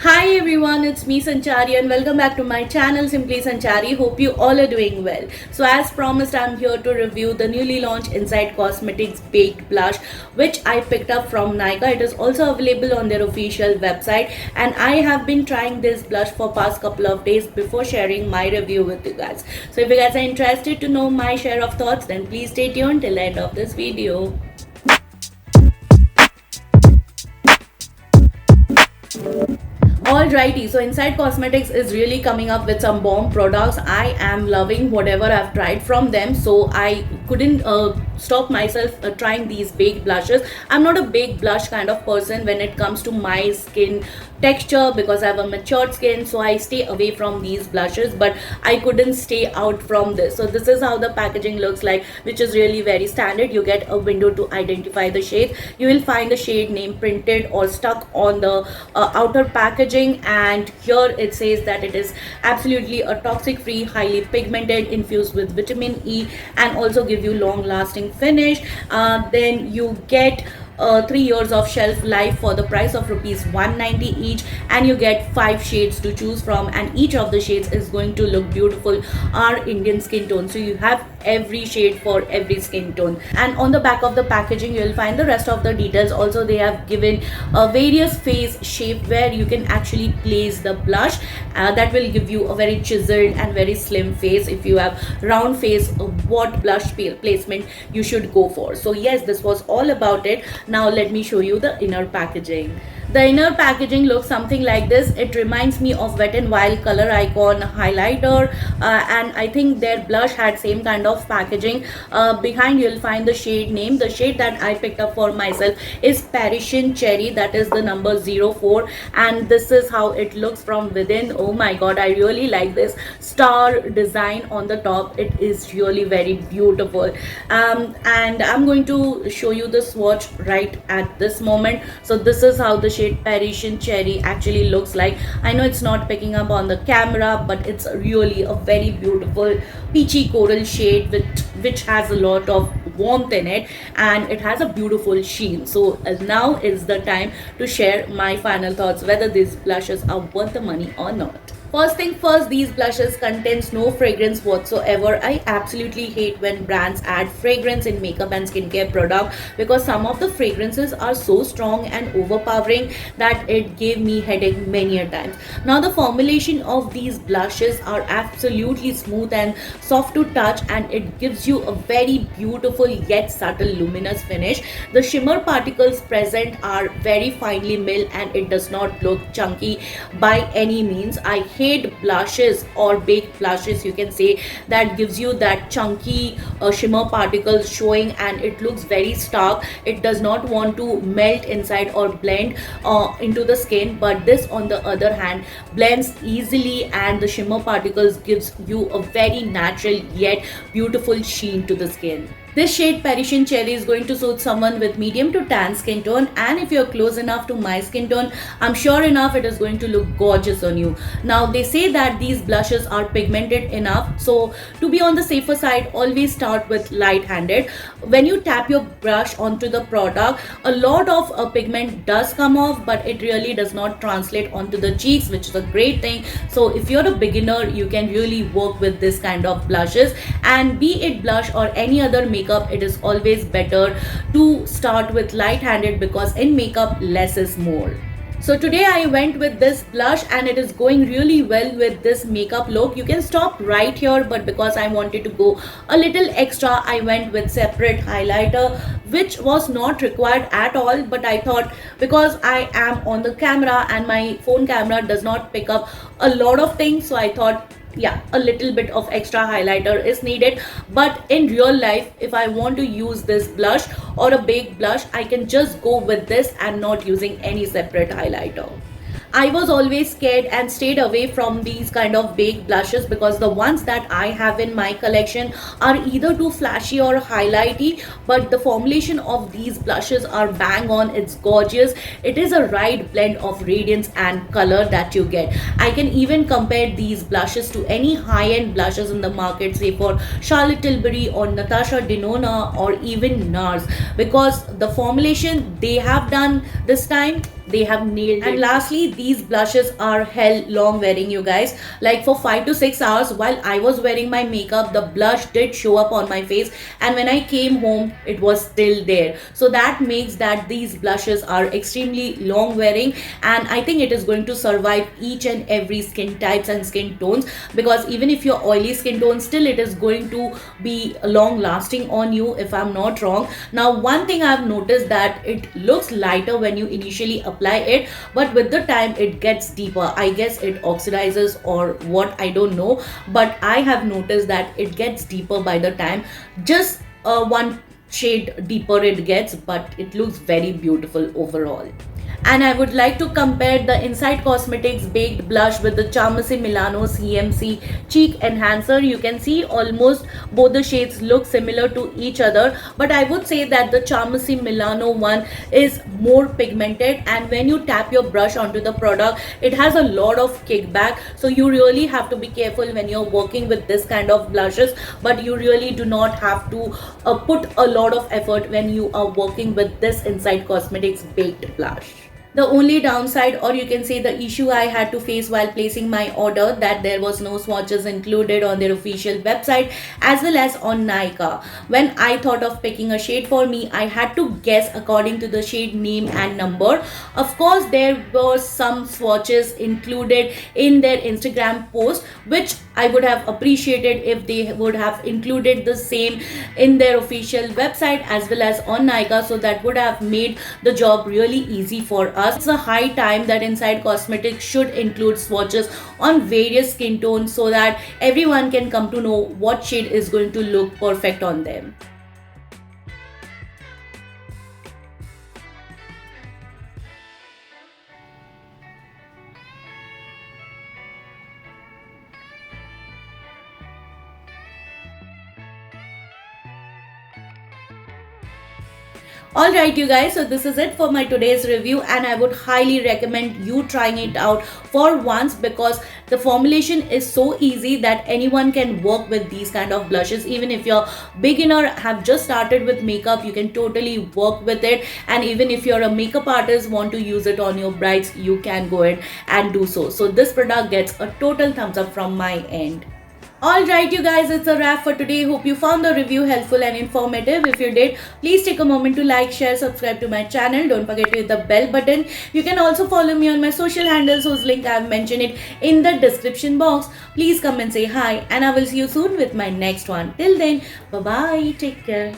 Hi everyone, it's me Sanchari and welcome back to my channel Simply Sanchari. Hope you all are doing well. So as promised, I'm here to review the newly launched Inside Cosmetics Baked Blush which I picked up from Nykaa. It is also available on their official website and I have been trying this blush for past couple of days before sharing my review with you guys. So if you guys are interested to know my share of thoughts, then please stay tuned till the end of this video. Alrighty, so Inside Cosmetics is really coming up with some bomb products. I am loving whatever I've tried from them, so I couldn't stop myself trying these baked blushes. I'm not a baked blush kind of person when it comes to my skin texture because I have a matured skin, so I stay away from these blushes, but I couldn't stay out from this. So this is how the packaging looks like, which is really very standard. You get a window to identify the shade. You will find the shade name printed or stuck on the outer packaging, and here it says that it is absolutely a toxic free, highly pigmented, infused with vitamin E, and also give you long lasting finish. Then you get 3 years of shelf life for the price of rupees 190 each, and you get 5 shades to choose from, and each of the shades is going to look beautiful our Indian skin tone. So you have every shade for every skin tone, and on the back of the packaging you will find the rest of the details. Also they have given various face shape where you can actually place the blush. That will give you a very chiseled and very slim face. If you have round face, what blush placement you should go for. So yes, this was all about it. Now let me show you the inner packaging. The inner packaging looks something like this. It reminds me of Wet n Wild Color Icon highlighter, and I think their blush had same kind of packaging. Behind you'll find the shade name. The shade that I picked up for myself is Parisian Cherry, that is the number 04, and this is how it looks from within. Oh my god, I really like this star design on the top. It is really very beautiful, and I'm going to show you the swatch right at this moment. So this is how the shade Parisian Cherry actually looks like. I know it's not picking up on the camera, but it's really a very beautiful peachy coral shade which has a lot of warmth in it, and it has a beautiful sheen. So now is the time to share my final thoughts whether these blushes are worth the money or not. First thing first, these blushes contains no fragrance whatsoever. I absolutely hate when brands add fragrance in makeup and skincare product because some of the fragrances are so strong and overpowering that it gave me headache many a times. Now the formulation of these blushes are absolutely smooth and soft to touch, and it gives you a very beautiful yet subtle luminous finish. The shimmer particles present are very finely milled and it does not look chunky by any means. I hate blushes or baked blushes, you can say, that gives you that chunky shimmer particles showing and it looks very stark. It does not want to melt inside or blend into the skin, but this on the other hand blends easily and the shimmer particles gives you a very natural yet beautiful sheen to the skin. This shade Parisian Cherry is going to suit someone with medium to tan skin tone, and if you're close enough to my skin tone, I'm sure enough it is going to look gorgeous on you. Now they say that these blushes are pigmented enough, so to be on the safer side, always start with light handed. When you tap your brush onto the product, a lot of pigment does come off, but it really does not translate onto the cheeks, which is a great thing. So if you're a beginner, you can really work with this kind of blushes, and be it blush or any other makeup, it is always better to start with light handed because in makeup less is more. So today I went with this blush and it is going really well with this makeup look. You can stop right here, but because I wanted to go a little extra, I went with separate highlighter, which was not required at all, but I thought because I am on the camera and my phone camera does not pick up a lot of things, so I thought yeah, a little bit of extra highlighter is needed. But in real life, if I want to use this blush or a baked blush, I can just go with this and not using any separate highlighter. I was always scared and stayed away from these kind of baked blushes because the ones that I have in my collection are either too flashy or highlighty, but the formulation of these blushes are bang on. It's gorgeous. It is a right blend of radiance and color that you get. I can even compare these blushes to any high-end blushes in the market, say for Charlotte Tilbury or Natasha Denona or even NARS, because the formulation they have done this time they have nailed it. And lastly, these blushes are hell long wearing, you guys. Like for 5 to 6 hours while I was wearing my makeup, the blush did show up on my face, and when I came home it was still there. So that makes that these blushes are extremely long wearing, and I think it is going to survive each and every skin types and skin tones, because even if you're oily skin tone, still it is going to be long lasting on you, if I'm not wrong. Now one thing I've noticed, that it looks lighter when you initially apply it, but with the time it gets deeper. I guess it oxidizes or what, I don't know, but I have noticed that it gets deeper by the time. Just one shade deeper it gets, but it looks very beautiful overall. And I would like to compare the Inside Cosmetics Baked Blush with the Charmasi Milano CMC Cheek Enhancer. You can see almost both the shades look similar to each other, but I would say that the Charmasi Milano one is more pigmented, and when you tap your brush onto the product, it has a lot of kickback. So you really have to be careful when you're working with this kind of blushes, but you really do not have to put a lot of effort when you are working with this Inside Cosmetics Baked Blush. The only downside, or you can say the issue I had to face while placing my order, that there was no swatches included on their official website as well as on Nykaa. When I thought of picking a shade for me, I had to guess according to the shade name and number. Of course, there were some swatches included in their Instagram post, which I would have appreciated if they would have included the same in their official website as well as on Nykaa, so that would have made the job really easy for us. It's a high time that Inside Cosmetics should include swatches on various skin tones so that everyone can come to know what shade is going to look perfect on them. Alright you guys, so this is it for my today's review, and I would highly recommend you trying it out for once, because the formulation is so easy that anyone can work with these kind of blushes. Even if you're beginner, have just started with makeup, you can totally work with it. And even if you're a makeup artist, want to use it on your brides, you can go ahead and do so. So this product gets a total thumbs up from my end. Alright you guys, it's a wrap for today. Hope you found the review helpful and informative. If you did, please take a moment to like, share, subscribe to my channel. Don't forget to hit the bell button. You can also follow me on my social handles, whose link I have mentioned it in the description box. Please come and say hi, and I will see you soon with my next one. Till then, bye bye, take care.